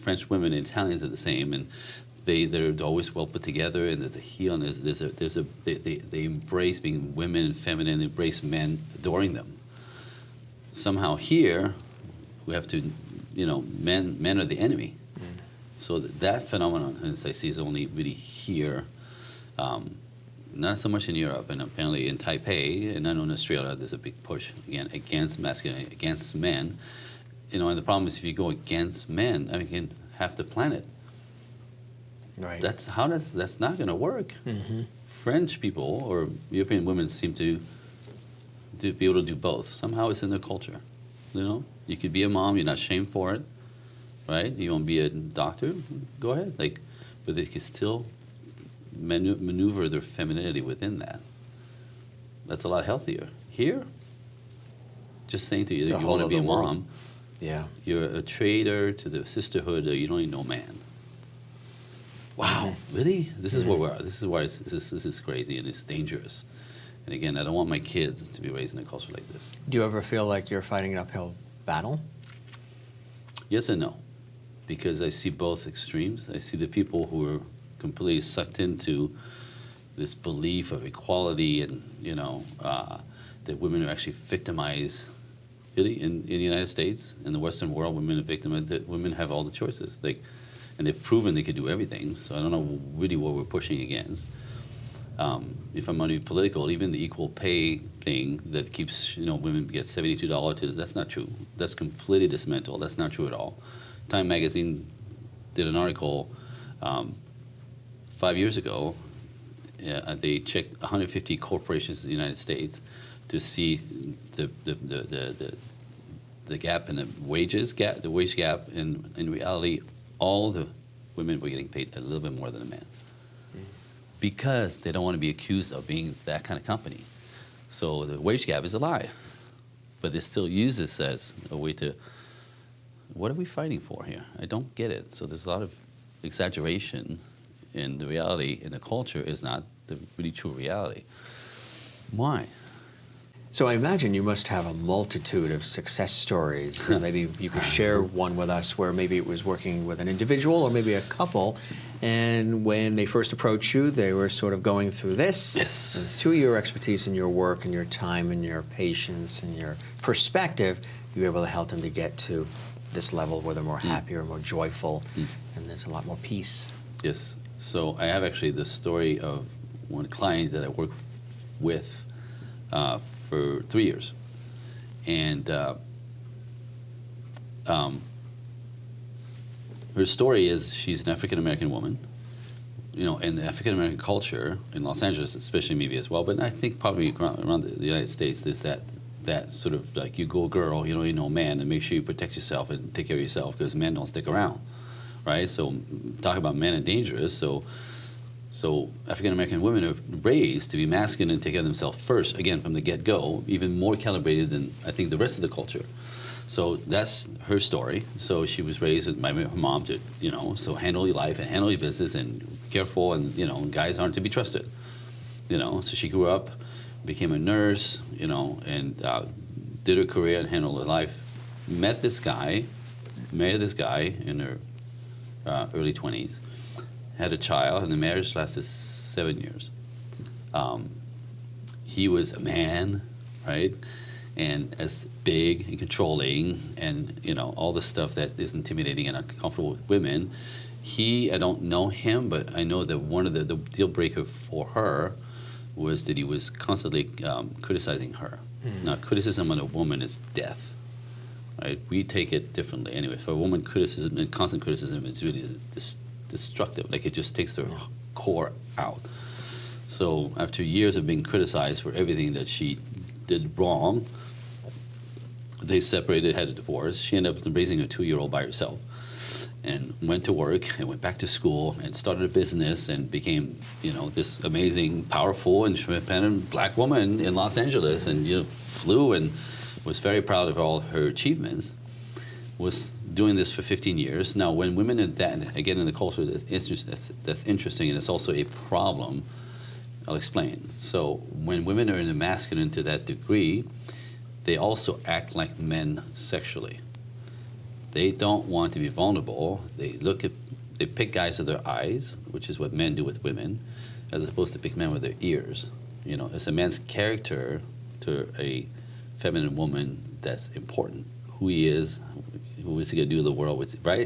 French women and Italians are the same, and they're always well put together, and there's a heel, and they embrace being women and feminine, and embrace men adoring them. Somehow here, we have to, men are the enemy. So that phenomenon, as I see, is only really here, not so much in Europe, and apparently in Taipei, and I know in Australia, there's a big push, again, against masculinity, against men. And the problem is if you go against men, again, half the planet. Right. That's not going to work. Mm-hmm. French people or European women seem to be able to do both. Somehow it's in their culture. You could be a mom, you're not shamed for it, right? You want to be a doctor, go ahead. But they can still maneuver their femininity within that. That's a lot healthier. Here, just saying to you that you want to be a mom, yeah, you're a traitor to the sisterhood, or you don't even know man. Wow, really? This is where we are. This is why this is crazy and it's dangerous. And again, I don't want my kids to be raised in a culture like this. Do you ever feel like you're fighting an uphill battle? Yes and no, because I see both extremes. I see the people who are completely sucked into this belief of equality and, that women are actually victimized. Really, in the United States, in the Western world, women are victimized. That women have all the choices. And they've proven they could do everything. So I don't know really what we're pushing against. If I'm going to be political, even the equal pay thing that keeps women get $72, that's not true. That's completely dismantled. That's not true at all. Time magazine did an article 5 years ago. They checked 150 corporations in the United States to see the gap in the wage gap. And in reality, all the women were getting paid a little bit more than a man because they don't want to be accused of being that kind of company. So the wage gap is a lie, but they still use this as a way to, what are we fighting for here? I don't get it. So there's a lot of exaggeration, and the reality in the culture is not the really true reality. Why? So I imagine you must have a multitude of success stories. Maybe you could share one with us where maybe it was working with an individual or maybe a couple, and when they first approached you, they were sort of going through this. Yes. And through your expertise and your work and your time and your patience and your perspective, you were able to help them to get to this level where they're more happier, more joyful, and there's a lot more peace. Yes. So I have actually the story of one client that I worked with for 3 years. And her story is she's an African-American woman, and the African-American culture in Los Angeles, especially maybe as well, but I think probably around the United States, there's that sort of like you go girl, you know man, and make sure you protect yourself and take care of yourself because men don't stick around, right? So talk about men are dangerous. So African-American women are raised to be masculine and take care of themselves first, again, from the get-go, even more calibrated than I think the rest of the culture. So that's her story. So she was raised by her mom to, so handle your life and handle your business and careful and, guys aren't to be trusted. So she grew up, became a nurse, and did her career and handled her life. Married this guy in her early 20s. Had a child, and the marriage lasted 7 years. He was a man, right? And as big and controlling and, all the stuff that is intimidating and uncomfortable with women. I don't know him, but I know that one of the deal breaker for her was that he was constantly criticizing her. Now, criticism on a woman is death, right? We take it differently. Anyway, for a woman, criticism and constant criticism is really destructive. Like it just takes their core out. So after years of being criticized for everything that she did wrong, they separated, had a divorce. She ended up raising a 2-year-old by herself and went to work and went back to school and started a business and became, this amazing, powerful, independent black woman in Los Angeles and, flew and was very proud of all her achievements. Was doing this for 15 years. Now, when women in that, again, in the culture that's interesting and it's also a problem, I'll explain. So when women are in the masculine to that degree, they also act like men sexually. They don't want to be vulnerable. They pick guys with their eyes, which is what men do with women, as opposed to pick men with their ears. You know, it's a man's character to a feminine woman that's important. Who he is, who is he going to do in the world with, right?